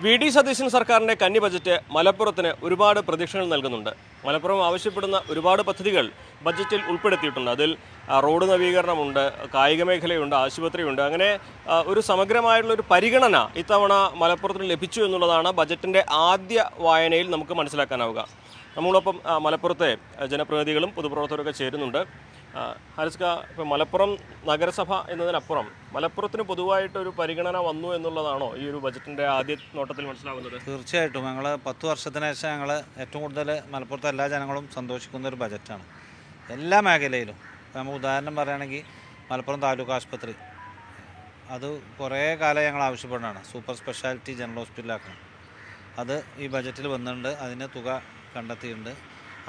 VD. Satheesan സർക്കാരിൻ്റെ കന്നി budget മലപ്പുറത്തിന് ഒരുപാട് പ്രതീക്ഷകൾ നൽകുന്നുണ്ട്. മലപ്പുറം ആവശ്യപ്പെടുന്ന ഒരുപാട് പദ്ധതികൾ ബജറ്റിൽ ഉൾപ്പെടുത്തിയിട്ടുണ്ട്. അതിൽ റോഡ് നവീകരണമുണ്ട്, കായിക മേഖലയുണ്ട്, ആശുപത്രിയുണ്ട്. അങ്ങനെ ഒരു സമഗ്രമായിട്ടുള്ളൊരു പരിഗണന ഇത്തവണ മലപ്പുറത്തിന് ലഭിച്ചു എന്നുള്ളതാണ് ബജറ്റിൻ്റെ ആദ്യ വായനയിൽ നമുക്ക് മനസ്സിലാക്കാനാവുക. നമ്മളോടൊപ്പം മലപ്പുറത്തെ ജനപ്രതിനിധികളും പൊതുപ്രവർത്തകരൊക്കെ ചേരുന്നുണ്ട്. ഹാരിസ്ക, ഇപ്പോൾ മലപ്പുറം നഗരസഭ എന്നതിനപ്പുറം മലപ്പുറത്തിന് പൊതുവായിട്ടൊരു പരിഗണന വന്നു എന്നുള്ളതാണോ ഈ ഒരു ബജറ്റിൻ്റെ ആദ്യ നോട്ടത്തിൽ മനസ്സിലാവുന്നത്? തീർച്ചയായിട്ടും ഞങ്ങൾ 10 വർഷത്തിന് ശേഷം ഞങ്ങൾ ഏറ്റവും കൂടുതൽ മലപ്പുറത്തെ എല്ലാ ജനങ്ങളും സന്തോഷിക്കുന്ന ഒരു ബജറ്റാണ്. എല്ലാ മേഖലയിലും നമ്മൾ ഉദാഹരണം പറയുകയാണെങ്കിൽ മലപ്പുറം താലൂക്ക് ആശുപത്രി അത് കുറേ കാലം ഞങ്ങൾ ആവശ്യപ്പെടുന്നതാണ്. സൂപ്പർ സ്പെഷ്യാലിറ്റി ജനറൽ ഹോസ്പിറ്റലാക്കണം. അത് ഈ ബജറ്റിൽ വന്നിട്ടുണ്ട്. അതിന് തുക കണ്ടെത്തിയിട്ടുണ്ട്.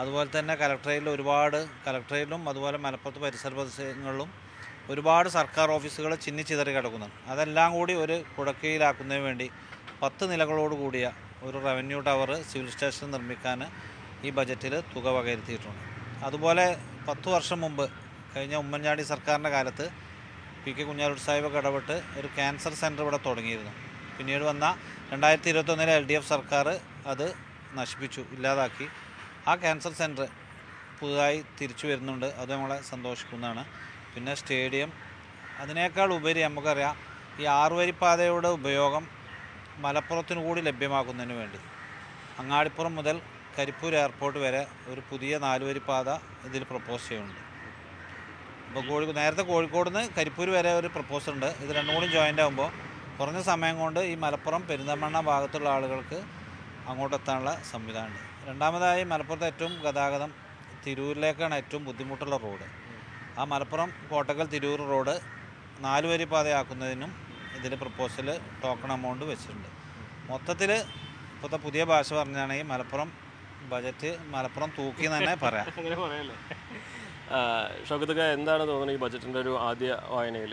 അതുപോലെ തന്നെ കലക്ടറേറ്റിലും അതുപോലെ മലപ്പുറത്ത് പരിസര പ്രദേശങ്ങളിലും ഒരുപാട് സർക്കാർ ഓഫീസുകൾ ചിന്നിച്ചിതറി കിടക്കുന്നുണ്ട്. അതെല്ലാം കൂടി ഒരു കുടക്കീഴിലാക്കുന്നതിന് വേണ്ടി 10 നിലകളോട് കൂടിയ ഒരു റവന്യൂ ടവർ സിവിൽ സ്റ്റേഷൻ നിർമ്മിക്കാൻ ഈ ബജറ്റിൽ തുക വകയിരുത്തിയിട്ടുണ്ട്. അതുപോലെ 10 വർഷം മുമ്പ് കഴിഞ്ഞ ഉമ്മൻചാണ്ടി സർക്കാരിൻ്റെ കാലത്ത് പി.കെ. കുഞ്ഞാലിക്കുട്ടി സാഹിബൊക്കെ ഇടപെട്ട് ഒരു ക്യാൻസർ സെൻറ്റർ ഇവിടെ തുടങ്ങിയിരുന്നു. പിന്നീട് വന്ന 2021 LDF സർക്കാർ അത് നശിപ്പിച്ചു, ഇല്ലാതാക്കി. ആ ക്യാൻസർ സെൻറ്റർ പുതുതായി തിരിച്ചു വരുന്നുണ്ട്. അത് നമ്മളെ സന്തോഷിക്കുന്നതാണ്. പിന്നെ സ്റ്റേഡിയം, അതിനേക്കാൾ ഉപരി നമുക്കറിയാം ഈ 6 വരിപ്പാതയുടെ ഉപയോഗം മലപ്പുറത്തിനു കൂടി ലഭ്യമാക്കുന്നതിന് വേണ്ടി അങ്ങാടിപ്പുറം മുതൽ കരിപ്പൂർ എയർപോർട്ട് വരെ ഒരു പുതിയ 4 വരിപ്പാത ഇതിൽ പ്രപ്പോസ് ചെയ്യുന്നുണ്ട്. ഇപ്പോൾ നേരത്തെ കോഴിക്കോട് നിന്ന് കരിപ്പൂർ വരെ ഒരു പ്രപ്പോസൽ ഉണ്ട്. ഇത് രണ്ടും കൂടി ജോയിൻ്റ് ആകുമ്പോൾ കുറഞ്ഞ സമയം കൊണ്ട് ഈ മലപ്പുറം പെരിന്തൽമണ്ണ ഭാഗത്തുള്ള ആളുകൾക്ക് അങ്ങോട്ടെത്താനുള്ള സംവിധാനമുണ്ട്. രണ്ടാമതായി മലപ്പുറത്തെ ഏറ്റവും ഗതാഗതം തിരൂരിലേക്കാണ് ഏറ്റവും ബുദ്ധിമുട്ടുള്ള റോഡ്. ആ മലപ്പുറം കോട്ടക്കൽ തിരൂർ റോഡ് 4 വരിപ്പാതയാക്കുന്നതിനും ഇതിൽ പ്രപ്പോസൽ ടോക്കൺ എമൗണ്ട് വെച്ചിട്ടുണ്ട്. മൊത്തത്തിൽ ഇപ്പോഴത്തെ പുതിയ ഭാഷ പറഞ്ഞാണെങ്കിൽ മലപ്പുറം ബജറ്റ് മലപ്പുറം തൂക്കി തന്നെ പറയാം. അങ്ങനെ പറയല്ലേ. ഷൗക്കത്തൊക്കെ എന്താണ് തോന്നുന്നത് ഈ ബജറ്റിൻ്റെ ഒരു ആദ്യ വായനയിൽ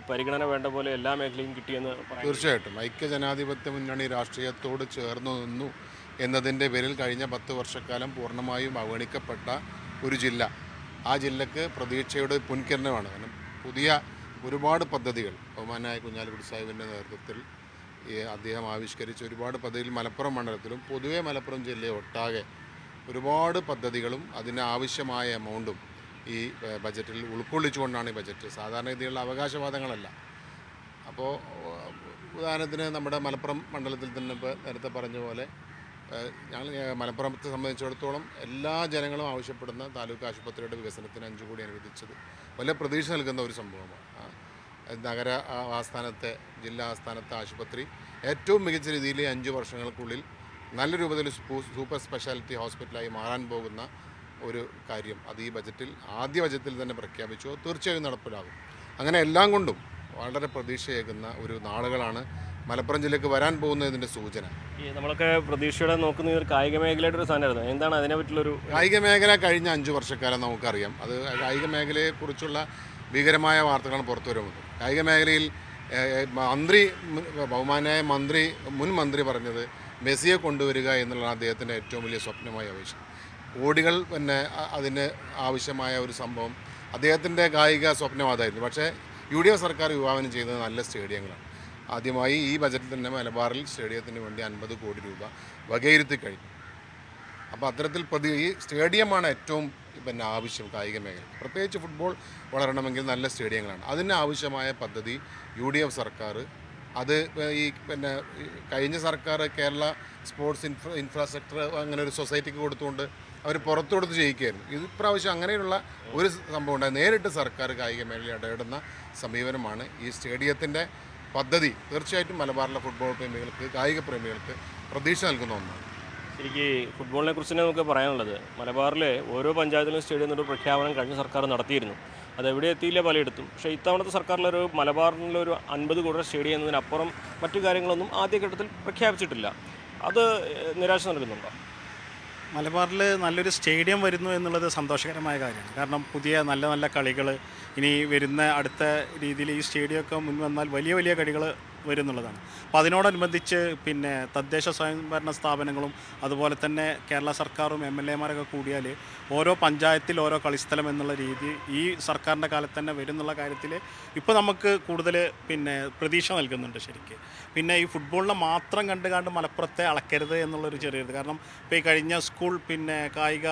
പരിഗണന വേണ്ട പോലെ എല്ലാ മേഖലയും കിട്ടിയെന്ന് പറയാം? തീർച്ചയായിട്ടും ഐക്യജനാധിപത്യ മുന്നണി രാഷ്ട്രീയത്തോട് ചേർന്ന് നിന്നു എന്നതിൻ്റെ പേരിൽ കഴിഞ്ഞ 10 വർഷക്കാലം പൂർണ്ണമായും അവഗണിക്കപ്പെട്ട ഒരു ജില്ല. ആ ജില്ലക്ക് പ്രതീക്ഷയുടെ പുൻകിരണമാണ്. കാരണം പുതിയ ഒരുപാട് പദ്ധതികൾ ബഹുമാനായ കുഞ്ഞാലിക്കുട്ടി സാഹിബിൻ്റെ നേതൃത്വത്തിൽ അദ്ദേഹം ആവിഷ്കരിച്ച ഒരുപാട് പദ്ധതികൾ മലപ്പുറം മണ്ഡലത്തിലും പൊതുവെ മലപ്പുറം ജില്ലയെ ഒട്ടാകെ ഒരുപാട് പദ്ധതികളും അതിന് ആവശ്യമായ എമൗണ്ടും ഈ ബജറ്റിൽ ഉൾക്കൊള്ളിച്ചുകൊണ്ടാണ് ഈ ബജറ്റ്. സാധാരണ രീതിയിലുള്ള അവകാശവാദങ്ങളല്ല. അപ്പോൾ ഉദാഹരണത്തിന് നമ്മുടെ മലപ്പുറം മണ്ഡലത്തിൽ തന്നെ ഇപ്പോൾ നേരത്തെ പറഞ്ഞ പോലെ ഞങ്ങൾ മലപ്പുറത്തെ സംബന്ധിച്ചിടത്തോളം എല്ലാ ജനങ്ങളും ആവശ്യപ്പെടുന്ന താലൂക്ക് ആശുപത്രിയുടെ വികസനത്തിന് 5 കോടി അനുവദിച്ചത് വലിയ പ്രതീക്ഷ നൽകുന്ന ഒരു സംഭവമാണ്. നഗര ആസ്ഥാനത്തെ ജില്ലാ ആസ്ഥാനത്തെ ആശുപത്രി ഏറ്റവും മികച്ച രീതിയിൽ 5 വർഷങ്ങൾക്കുള്ളിൽ നല്ല രൂപത്തിൽ സൂപ്പർ സ്പെഷ്യാലിറ്റി ഹോസ്പിറ്റലായി മാറാൻ പോകുന്ന ഒരു കാര്യം അത് ഈ ബജറ്റിൽ ആദ്യ ബജറ്റിൽ തന്നെ പ്രഖ്യാപിച്ചു. തീർച്ചയായും നടപ്പിലാകും. അങ്ങനെ എല്ലാം കൊണ്ടും വളരെ പ്രതീക്ഷയേകുന്ന ഒരു നാളുകളാണ് മലപ്പുറം ജില്ലയ്ക്ക് വരാൻ പോകുന്നതിൻ്റെ സൂചന. ഈ നമ്മളൊക്കെ പ്രതീക്ഷയോടെ നോക്കുന്ന ഒരു കായിക മേഖലയുടെ ഒരു സാധനമായിരുന്നു. എന്താണ് അതിനെ പറ്റിയുള്ളൊരു കായിക മേഖല കഴിഞ്ഞ 5 വർഷക്കാലം നമുക്കറിയാം. അത് കായിക മേഖലയെക്കുറിച്ചുള്ള ഭീകരമായ വാർത്തകളാണ് പുറത്തു വരുന്നത്. കായിക മേഖലയിൽ ബഹുമാനായ മുൻ മന്ത്രി പറഞ്ഞത് മെസ്സിയെ കൊണ്ടുവരിക എന്നുള്ളതാണ് അദ്ദേഹത്തിൻ്റെ ഏറ്റവും വലിയ സ്വപ്നമായ ആവശ്യം. കോടികൾ പിന്നെ അതിന് ആവശ്യമായ ഒരു സംഭവം അദ്ദേഹത്തിൻ്റെ കായിക സ്വപ്നം അതായിരുന്നു. പക്ഷേ UDF സർക്കാർ വിഭാവനം ചെയ്യുന്നത് നല്ല സ്റ്റേഡിയങ്ങളാണ്. ആദ്യമായി ഈ ബജറ്റിൽ തന്നെ മലബാറിൽ സ്റ്റേഡിയത്തിന് വേണ്ടി 50 കോടി രൂപ വകയിരുത്തി കഴിഞ്ഞു. അപ്പോൾ അത്തരത്തിൽ ഈ സ്റ്റേഡിയമാണ് ഏറ്റവും പിന്നെ ആവശ്യം കായിക മേഖല. പ്രത്യേകിച്ച് ഫുട്ബോൾ വളരണമെങ്കിൽ നല്ല സ്റ്റേഡിയങ്ങളാണ്. അതിന് ആവശ്യമായ പദ്ധതി UDF സർക്കാർ അത് ഈ പിന്നെ കഴിഞ്ഞ സർക്കാർ കേരള സ്പോർട്സ് ഇൻഫ്രാസ്ട്രക്ചർ അങ്ങനെ ഒരു സൊസൈറ്റിക്ക് കൊടുത്തുകൊണ്ട് അവർ പുറത്തു കൊടുത്ത് ചെയ്യിക്കുകയായിരുന്നു. ഇപ്രാവശ്യം അങ്ങനെയുള്ള ഒരു സംഭവം ഉണ്ടായി. നേരിട്ട് സർക്കാർ കായിക മേഖലയിൽ ഇടപെടുന്ന സമീപനമാണ് ഈ സ്റ്റേഡിയത്തിൻ്റെ പദ്ധതി. തീർച്ചയായിട്ടും മലബാറിലെ ഫുട്ബോൾ പ്രേമികൾക്ക് കായിക പ്രേമികൾക്ക് പ്രതീക്ഷ നൽകുന്ന ഒന്നാണ്. ശരിക്ക് ഫുട്ബോളിനെ കുറിച്ച് തന്നെ നമുക്ക് പറയാനുള്ളത് മലബാറിലെ ഓരോ പഞ്ചായത്തിലും സ്റ്റേഡിയം എന്നൊരു പ്രഖ്യാപനം കഴിഞ്ഞ സർക്കാർ നടത്തിയിരുന്നു. അതെവിടെ എത്തിയില്ല പലയിടത്തും. പക്ഷേ ഇത്തവണത്തെ സർക്കാരിലൊരു മലബാറിലൊരു 50 കോടി സ്റ്റേഡിയം എന്നതിനപ്പുറം മറ്റു കാര്യങ്ങളൊന്നും ആദ്യഘട്ടത്തിൽ പ്രഖ്യാപിച്ചിട്ടില്ല. അത് നിരാശ നൽകുന്നുണ്ടോ? മലബാറിൽ നല്ലൊരു സ്റ്റേഡിയം വരുന്നു എന്നുള്ളത് സന്തോഷകരമായ കാര്യമാണ്. കാരണം പുതിയ നല്ല നല്ല കളികൾ ഇനി വരുന്ന അടുത്ത രീതിയിൽ ഈ സ്റ്റേഡിയമൊക്കെ മുൻ വന്നാൽ വലിയ വലിയ കളികൾ വരുന്നുള്ളതാണ്. അപ്പോൾ അതിനോടനുബന്ധിച്ച് പിന്നെ തദ്ദേശ സ്വയംഭരണ സ്ഥാപനങ്ങളും അതുപോലെ തന്നെ കേരള സർക്കാരും MLA-മാരൊക്കെ കൂടിയാൽ ഓരോ പഞ്ചായത്തിൽ ഓരോ കളിസ്ഥലം എന്നുള്ള രീതി ഈ സർക്കാരിൻ്റെ കാലത്ത് തന്നെ വരുന്നുള്ള കാര്യത്തിൽ ഇപ്പോൾ നമുക്ക് കൂടുതൽ പിന്നെ പ്രതീക്ഷ നൽകുന്നുണ്ട് ശരിക്ക്. പിന്നെ ഈ ഫുട്ബോളിനെ മാത്രം കണ്ടുകാണ്ട് മലപ്പുറത്തെ അളക്കരുത് എന്നുള്ളൊരു ചെറിയത്. കാരണം ഇപ്പോൾ ഈ കഴിഞ്ഞ സ്കൂൾ പിന്നെ കായിക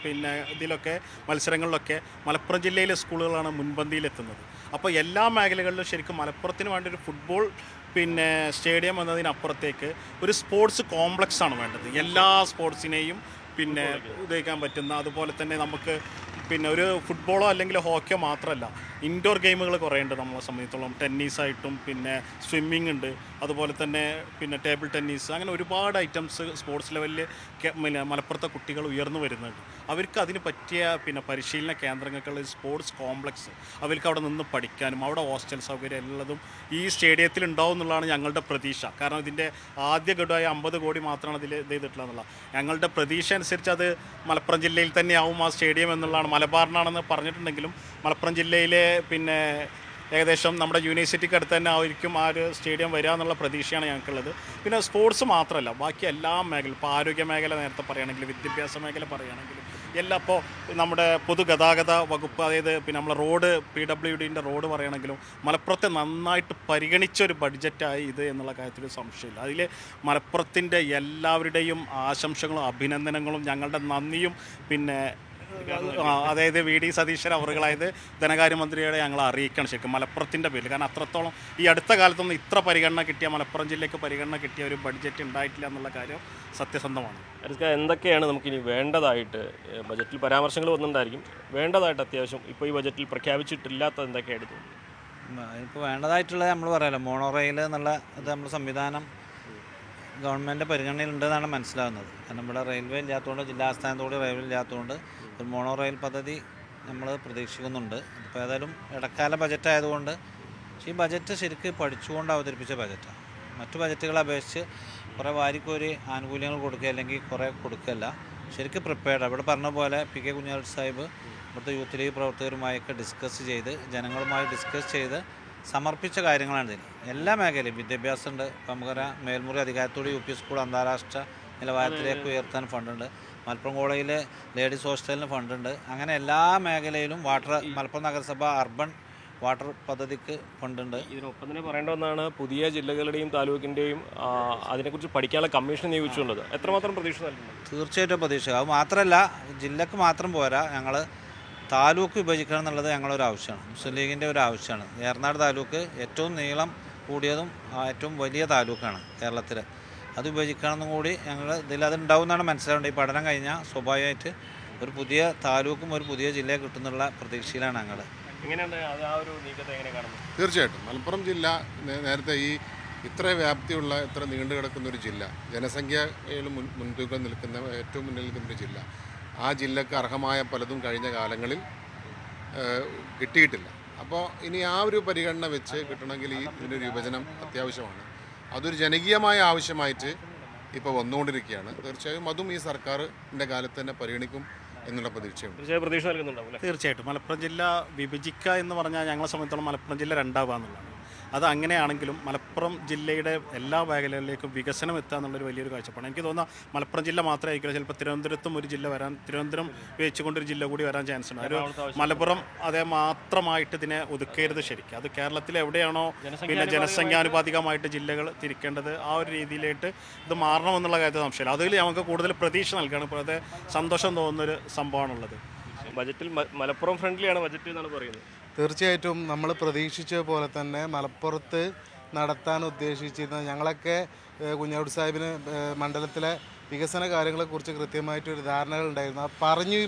പിന്നെ ഇതിലൊക്കെ മത്സരങ്ങളിലൊക്കെ മലപ്പുറം ജില്ലയിലെ സ്കൂളുകളാണ് മുൻപന്തിയിലെത്തുന്നത്. അപ്പോൾ എല്ലാ മേഖലകളിലും ശരിക്കും മലപ്പുറത്തിന് വേണ്ടി ഒരു ഫുട്ബോൾ പിന്നെ സ്റ്റേഡിയം എന്നതിനപ്പുറത്തേക്ക് ഒരു സ്പോർട്സ് കോംപ്ലക്സ് ആണ് വേണ്ടത്. എല്ലാ സ്പോർട്സിനെയും പിന്നെ ഉപയോഗിക്കാൻ പറ്റുന്ന, അതുപോലെ തന്നെ നമുക്ക് പിന്നെ ഒരു ഫുട്ബോളോ അല്ലെങ്കിൽ ഹോക്കിയോ മാത്രമല്ല, ഇൻഡോർ ഗെയിമുകൾ കുറേ ഉണ്ട് നമ്മളെ സംബന്ധിച്ചിടത്തോളം. ടെന്നീസായിട്ടും പിന്നെ സ്വിമ്മിങ് ഉണ്ട്, അതുപോലെ തന്നെ പിന്നെ ടേബിൾ ടെന്നീസ്, അങ്ങനെ ഒരുപാട് ഐറ്റംസ് സ്പോർട്സ് ലെവലിൽ പിന്നെ മലപ്പുറത്തെ കുട്ടികൾ ഉയർന്നു വരുന്നുണ്ട്. അവർക്ക് അതിന് പറ്റിയ പിന്നെ പരിശീലന കേന്ദ്രങ്ങൾക്കുള്ള സ്പോർട്സ് കോംപ്ലക്സ്, അവർക്ക് അവിടെ നിന്ന് പഠിക്കാനും അവിടെ ഹോസ്റ്റൽ സൗകര്യം എല്ലതും ഈ സ്റ്റേഡിയത്തിൽ ഉണ്ടാവും എന്നുള്ളതാണ് ഞങ്ങളുടെ പ്രതീക്ഷ. കാരണം ഇതിൻ്റെ ആദ്യ ഘട്ടമായ 50 കോടി മാത്രമാണ് ഇതിൽ ഇത് ചെയ്തിട്ടുള്ളത് എന്നുള്ള ഞങ്ങളുടെ പ്രതീക്ഷ അനുസരിച്ച് അത് മലപ്പുറം ജില്ലയിൽ തന്നെയാവും ആ സ്റ്റേഡിയം എന്നുള്ളതാണ്. മലബാറിനാണെന്ന് പറഞ്ഞിട്ടുണ്ടെങ്കിലും മലപ്പുറം ജില്ലയിലെ പിന്നെ ഏകദേശം നമ്മുടെ യൂണിവേഴ്സിറ്റിക്ക് അടുത്ത് തന്നെ ആയിരിക്കും ആ ഒരു സ്റ്റേഡിയം വരിക എന്നുള്ള പ്രതീക്ഷയാണ് ഞങ്ങൾക്കുള്ളത്. പിന്നെ സ്പോർട്സ് മാത്രമല്ല, ബാക്കി എല്ലാ മേഖലയും, ഇപ്പോൾ ആരോഗ്യ മേഖല നേരത്തെ പറയുകയാണെങ്കിലും വിദ്യാഭ്യാസ മേഖല പറയുകയാണെങ്കിലും എല്ലാം, ഇപ്പോൾ നമ്മുടെ പൊതുഗതാഗത വകുപ്പ്, അതായത് പിന്നെ നമ്മളെ റോഡ് PWDൻ്റെ റോഡ് പറയുകയാണെങ്കിലും മലപ്പുറത്തെ നന്നായിട്ട് പരിഗണിച്ച ഒരു ബഡ്ജറ്റായി ഇത് എന്നുള്ള കാര്യത്തിൽ സംശയമില്ല. അതിൽ മലപ്പുറത്തിൻ്റെ എല്ലാവരുടെയും ആശംസകളും അഭിനന്ദനങ്ങളും ഞങ്ങളുടെ നന്ദിയും പിന്നെ അതായത് VD സതീശൻ അവറുകളായത് ധനകാര്യമന്ത്രിയുടെ ഞങ്ങൾ അറിയിക്കണം ശരിക്കും മലപ്പുറത്തിൻ്റെ പേരിൽ. കാരണം അത്രത്തോളം ഈ അടുത്ത കാലത്തൊന്നും ഇത്ര പരിഗണന കിട്ടിയ, മലപ്പുറം ജില്ലയ്ക്ക് പരിഗണന കിട്ടിയ ഒരു ബഡ്ജറ്റ് ഉണ്ടായിട്ടില്ല എന്നുള്ള കാര്യം സത്യസന്ധമാണ്. എന്തൊക്കെയാണ് നമുക്കിനി വേണ്ടതായിട്ട്? ബജറ്റിൽ പരാമർശങ്ങൾ വന്നിട്ടുണ്ടായിരിക്കും, വേണ്ടതായിട്ട് അത്യാവശ്യം ഇപ്പോൾ ഈ ബജറ്റിൽ പ്രഖ്യാപിച്ചിട്ടില്ലാത്ത എന്തൊക്കെയായിരുന്നു? ഇപ്പോൾ വേണ്ടതായിട്ടുള്ളത് നമ്മൾ പറയാമല്ലോ, മോണോ റെയിൽ എന്നുള്ള ഇത് നമ്മൾ സംവിധാനം ഗവൺമെൻറ് പരിഗണനയിലുണ്ടെന്നാണ് മനസ്സിലാകുന്നത്. കാരണം ഇവിടെ റെയിൽവേ ഇല്ലാത്തതുകൊണ്ട്, ജില്ലാ ആസ്ഥാനത്തോടെ റെയിൽവേ ഇല്ലാത്തതുകൊണ്ട് ഒരു മോണോ റെയിൽ പദ്ധതി നമ്മൾ പ്രതീക്ഷിക്കുന്നുണ്ട്. ഇപ്പോൾ ഏതായാലും ഇടക്കാല ബജറ്റ് ആയതുകൊണ്ട് ഈ ബജറ്റ് ശരിക്കും പഠിച്ചുകൊണ്ട് അവതരിപ്പിച്ച ബജറ്റാണ്. മറ്റു ബജറ്റുകളെ അപേക്ഷിച്ച് കുറേ വാരിക്കോരി ആനുകൂല്യങ്ങൾ കൊടുക്കുക അല്ലെങ്കിൽ കുറേ കൊടുക്കുകയല്ല, ശരിക്കും പ്രിപ്പയർഡ്. ഇവിടെ പറഞ്ഞ പോലെ PK കുഞ്ഞാലിക്കുട്ടി സാഹിബ് ഇവിടുത്തെ യൂത്ത് ലീഗ് പ്രവർത്തകരുമായൊക്കെ ഡിസ്കസ് ചെയ്ത്, ജനങ്ങളുമായി ഡിസ്കസ് ചെയ്ത് സമർപ്പിച്ച കാര്യങ്ങളാണ് ഇതിന്. എല്ലാ മേഖലയും വിദ്യാഭ്യാസമുണ്ട്. ഇപ്പം നമുക്കറിയാം, മേൽമുറി അധികാരത്തോടെ UP സ്കൂൾ അന്താരാഷ്ട്ര നിലവാരത്തിലേക്ക് ഉയർത്താൻ ഫണ്ടുണ്ട്. മലപ്പുറം കോളേജിൽ ലേഡീസ് ഹോസ്റ്റലിന് ഫണ്ടുണ്ട്. അങ്ങനെ എല്ലാ മേഖലയിലും മലപ്പുറം നഗരസഭ അർബൻ വാട്ടർ പദ്ധതിക്ക് ഫണ്ടുണ്ട്. ഇതിനൊപ്പം തന്നെ പറയേണ്ട ഒന്നാണ്, പുതിയ ജില്ലകളുടെയും താലൂക്കിൻ്റെയും അതിനെക്കുറിച്ച് പഠിക്കാനുള്ള കമ്മീഷൻ നിയോഗിച്ചുള്ളത്. എത്രമാത്രം പ്രതീക്ഷ നൽകുന്നുണ്ട്? തീർച്ചയായിട്ടും പ്രതീക്ഷ. അത് മാത്രമല്ല, ജില്ലക്ക് മാത്രം പോരാ, ഞങ്ങൾ താലൂക്ക് വിഭജിക്കണം എന്നുള്ളത് ഞങ്ങളൊരു ആവശ്യമാണ്, മുസ്ലിം ലീഗിൻ്റെ ഒരു ആവശ്യമാണ്. ഏറനാട് താലൂക്ക് ഏറ്റവും നീളം കൂടിയതും ഏറ്റവും വലിയ താലൂക്കാണ് കേരളത്തിൽ. അത് വിഭജിക്കണമെന്നും കൂടി ഞങ്ങൾ അതുണ്ടാവും എന്നാണ് മനസ്സിലാവേണ്ടത്. ഈ പഠനം കഴിഞ്ഞാൽ സ്വാഭാവികമായിട്ട് ഒരു പുതിയ താലൂക്കും ഒരു പുതിയ ജില്ലയെ കിട്ടുന്നുള്ള പ്രതീക്ഷയിലാണ് ഞങ്ങൾ. തീർച്ചയായിട്ടും മലപ്പുറം ജില്ല നേരത്തെ ഇത്ര വ്യാപ്തിയുള്ള, ഇത്ര നീണ്ടു കിടക്കുന്ന ഒരു ജില്ല, ജനസംഖ്യയിൽ മുൻതൂക്കം നിൽക്കുന്ന, ഏറ്റവും മുന്നിൽ നിൽക്കുന്ന ഒരു ജില്ല, ആ ജില്ലക്ക് അർഹമായ പലതും കഴിഞ്ഞ കാലങ്ങളിൽ കിട്ടിയിട്ടില്ല. അപ്പോൾ ഇനി ആ ഒരു പരിഗണന വെച്ച് കിട്ടണമെങ്കിൽ ഇതിൻ്റെ ഒരു വിഭജനം അത്യാവശ്യമാണ്. അതൊരു ജനകീയമായ ആവശ്യമായിട്ട് ഇപ്പോൾ വന്നുകൊണ്ടിരിക്കുകയാണ്. തീർച്ചയായും അതും ഈ സർക്കാരിൻ്റെ കാലത്ത് തന്നെ പരിഗണിക്കും എന്നുള്ള പ്രതീക്ഷയുണ്ട്. പ്രതീക്ഷ നൽകുന്നുണ്ടാവും. തീർച്ചയായിട്ടും മലപ്പുറം ജില്ല വിഭജിക്കുക എന്ന് പറഞ്ഞാൽ ഞങ്ങളെ സംബന്ധിച്ചോളം മലപ്പുറം ജില്ല രണ്ടാവുക എന്നുള്ളതാണ്. അത് അങ്ങനെയാണെങ്കിലും മലപ്പുറം ജില്ലയുടെ എല്ലാ മേഖലകളിലേക്കും വികസനം എത്തുക എന്നുള്ളൊരു വലിയൊരു കാഴ്ചപ്പാടാണ്. എനിക്ക് തോന്നുന്നത് മലപ്പുറം ജില്ല മാത്രമായിരിക്കില്ല, ചിലപ്പോൾ തിരുവനന്തപുരത്തും ഒരു ജില്ല വരാൻ, തിരുവനന്തപുരം ഉപയോഗിച്ചുകൊണ്ടൊരു ജില്ല കൂടി വരാൻ ചാൻസ് ഉണ്ട്. ഒരു മലപ്പുറം അതേ മാത്രമായിട്ട് ഇതിനെ ഒതുക്കരുത് ശരിക്കും. അത് കേരളത്തിൽ എവിടെയാണോ പിന്നെ ജനസംഖ്യാനുപാതികമായിട്ട് ജില്ലകൾ തിരിക്കേണ്ടത്, ആ ഒരു രീതിയിലേക്ക് ഇത് മാറണമെന്നുള്ള കാര്യത്തിൽ സംശയമില്ല. അതിൽ നമുക്ക് കൂടുതൽ പ്രതീക്ഷ നൽകണം. ഇപ്പോൾ അത് സന്തോഷം തോന്നുന്നൊരു സംഭവമാണുള്ളത്. ബജറ്റിൽ മലപ്പുറം ഫ്രണ്ട്ലിയാണ് ബജറ്റ് എന്നാണ് പറയുന്നത്. തീർച്ചയായിട്ടും നമ്മൾ പ്രതീക്ഷിച്ച പോലെ തന്നെ മലപ്പുറത്ത് നടത്താൻ ഉദ്ദേശിച്ചിരുന്ന, ഞങ്ങളൊക്കെ കുഞ്ഞാലിക്കുട്ടി സാഹിബിന് മണ്ഡലത്തിലെ വികസന കാര്യങ്ങളെക്കുറിച്ച് കൃത്യമായിട്ടൊരു ധാരണകളുണ്ടായിരുന്നു. പറഞ്ഞു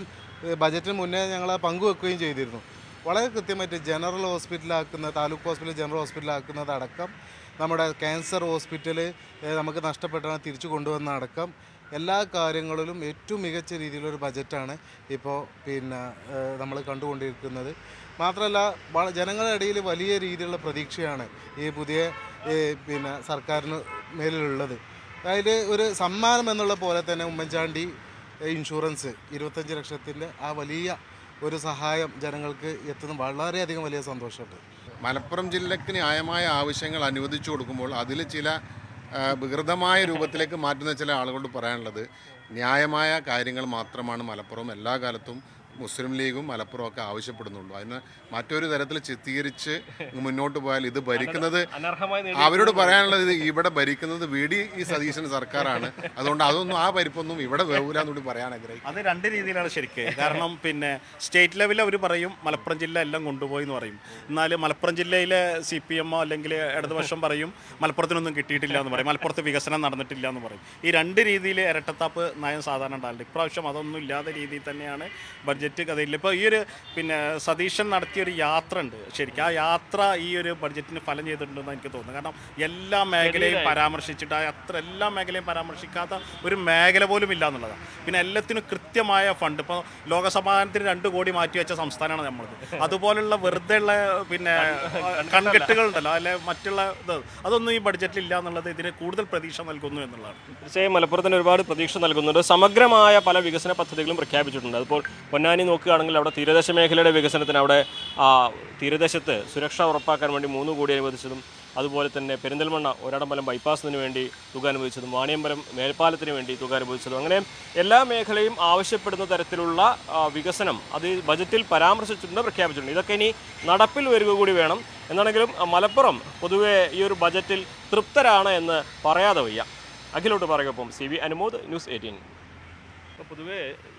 ബജറ്റിന് മുന്നേ ഞങ്ങൾ പങ്കുവെക്കുകയും ചെയ്തിരുന്നു. വളരെ കൃത്യമായിട്ട് ജനറൽ ഹോസ്പിറ്റലാക്കുന്ന, താലൂക്ക് ഹോസ്പിറ്റൽ ജനറൽ ഹോസ്പിറ്റലാക്കുന്നതടക്കം, നമ്മുടെ ക്യാൻസർ ഹോസ്പിറ്റൽ നമുക്ക് നഷ്ടപ്പെട്ട തിരിച്ചു കൊണ്ടുവന്നതടക്കം എല്ലാ കാര്യങ്ങളിലും ഏറ്റവും മികച്ച രീതിയിലൊരു ബജറ്റാണ് ഇപ്പോൾ നമ്മൾ കണ്ടുകൊണ്ടിരിക്കുന്നത്. മാത്രമല്ല, ജനങ്ങളുടെ ഇടയിൽ വലിയ രീതിയിലുള്ള പ്രതീക്ഷയാണ് ഈ പുതിയ സർക്കാരിന് മേലിലുള്ളത്. അതായത് ഒരു സമ്മാനം എന്നുള്ള പോലെ തന്നെ ഉമ്മൻചാണ്ടി ഇൻഷുറൻസ് 25 ലക്ഷത്തിൻ്റെ ആ വലിയ ഒരു സഹായം ജനങ്ങൾക്ക് എത്തുന്ന വളരെയധികം വലിയ സന്തോഷമുണ്ട്. മലപ്പുറം ജില്ലയ്ക്ക് ന്യായമായ ആവശ്യങ്ങൾ അനുവദിച്ചു കൊടുക്കുമ്പോൾ അതിൽ ചില വികൃതമായ രൂപത്തിലേക്ക് മാറ്റുന്ന ചില ആളുകളോട് പറയാനുള്ളത്, ന്യായമായ കാര്യങ്ങൾ മാത്രമാണ് മലപ്പുറം എല്ലാ കാലത്തും മുസ്ലിം ലീഗും മലപ്പുറം ഒക്കെ ആവശ്യപ്പെടുന്നുള്ളൂ. അതിന് മറ്റൊരു തരത്തിൽ ചിത്രീകരിച്ച് മുന്നോട്ട് പോയാൽ ഇത് ഭരിക്കുന്നത് അവരോട് പറയാനുള്ളത്, ഇത് ഇവിടെ ഭരിക്കുന്നത് ഈ സതീശൻ സർക്കാരാണ്, അതുകൊണ്ട് അതൊന്നും ആ പരിപ്പൊന്നും ഇവിടെ വേവൂലെന്നുകൂടി പറയാൻ ആഗ്രഹിക്കും. അത് രണ്ട് രീതിയിലാണ് ശരിക്ക്. കാരണം സ്റ്റേറ്റ് ലെവലിൽ അവർ പറയും മലപ്പുറം ജില്ല എല്ലാം കൊണ്ടുപോയി എന്ന് പറയും. എന്നാൽ മലപ്പുറം ജില്ലയിലെ CPM അല്ലെങ്കിൽ ഇടതുപക്ഷം പറയും മലപ്പുറത്തിനൊന്നും കിട്ടിയിട്ടില്ല എന്ന് പറയും, മലപ്പുറത്ത് വികസനം നടന്നിട്ടില്ല എന്ന് പറയും. ഈ രണ്ട് രീതിയിൽ ഇരട്ടത്താപ്പ് നയം സാധാരണ ഉണ്ടാവില്ല. ഇപ്രാവശ്യം അതൊന്നും ഇല്ലാത്ത രീതിയിൽ തന്നെയാണ് ബഡ്ജറ്റ് കഥയില്ല. ഇപ്പോൾ ഈ ഒരു സതീശൻ നടത്തിയൊരു യാത്ര ഉണ്ട്, ശരിക്കും ആ യാത്ര ഈ ഒരു ബഡ്ജറ്റിന് ഫലം ചെയ്തിട്ടുണ്ടെന്ന് എനിക്ക് തോന്നുന്നു. കാരണം എല്ലാ മേഖലയും പരാമർശിച്ചിട്ട് എല്ലാ മേഖലയും പരാമർശിക്കാത്ത ഒരു മേഖല പോലും ഇല്ല എന്നുള്ളതാണ്. പിന്നെ എല്ലാത്തിനും കൃത്യമായ ഫണ്ട്, ഇപ്പോൾ ലോകസമാധാനത്തിന് 2 കോടി മാറ്റി വെച്ച സംസ്ഥാനമാണ് നമ്മളത്. അതുപോലുള്ള വെറുതെ ഉള്ള കൺകെട്ടുകൾ ഉണ്ടല്ലോ, അല്ലെ മറ്റുള്ള അതൊന്നും ഈ ബഡ്ജറ്റിൽ ഇല്ല എന്നുള്ളത് ഇതിന് കൂടുതൽ പ്രതീക്ഷ നൽകുന്നു എന്നുള്ളതാണ്. തീർച്ചയായും മലപ്പുറത്തിന് ഒരുപാട് പ്രതീക്ഷ നൽകുന്നുണ്ട്. സമഗ്രമായ പല വികസന പദ്ധതികളും പ്രഖ്യാപിച്ചിട്ടുണ്ട്. അതിപ്പോൾ പൊന്നാനി നോക്കുകയാണെങ്കിൽ അവിടെ തീരദേശ മേഖലയുടെ വികസനത്തിന് അവിടെ തീരദേശത്ത് സുരക്ഷ ഉറപ്പാക്കാൻ വേണ്ടി 3 കോടി അനുവദിച്ചതും, അതുപോലെ തന്നെ പെരിന്തൽമണ്ണ ഒരാടമ്പലം ബൈപ്പാസിന് വേണ്ടി തുക അനുവദിച്ചതും, വാണിയമ്പലം മേൽപ്പാലത്തിന് വേണ്ടി തുക അനുവദിച്ചതും, അങ്ങനെ എല്ലാ മേഖലയും ആവശ്യപ്പെടുന്ന തരത്തിലുള്ള വികസനം അത് ബജറ്റിൽ പരാമർശിച്ചിട്ടുണ്ട്, പ്രഖ്യാപിച്ചിട്ടുണ്ട്. ഇതൊക്കെ ഇനി നടപ്പിൽ വരിക കൂടി വേണം. എന്നാണെങ്കിലും മലപ്പുറം പൊതുവെ ഈ ഒരു ബജറ്റിൽ തൃപ്തരാണ് എന്ന് പറയാതെ വയ്യ. അഖിലോട്ട് പറയുകയൊപ്പം CV അനുമോദ്, News 18. പൊതുവേ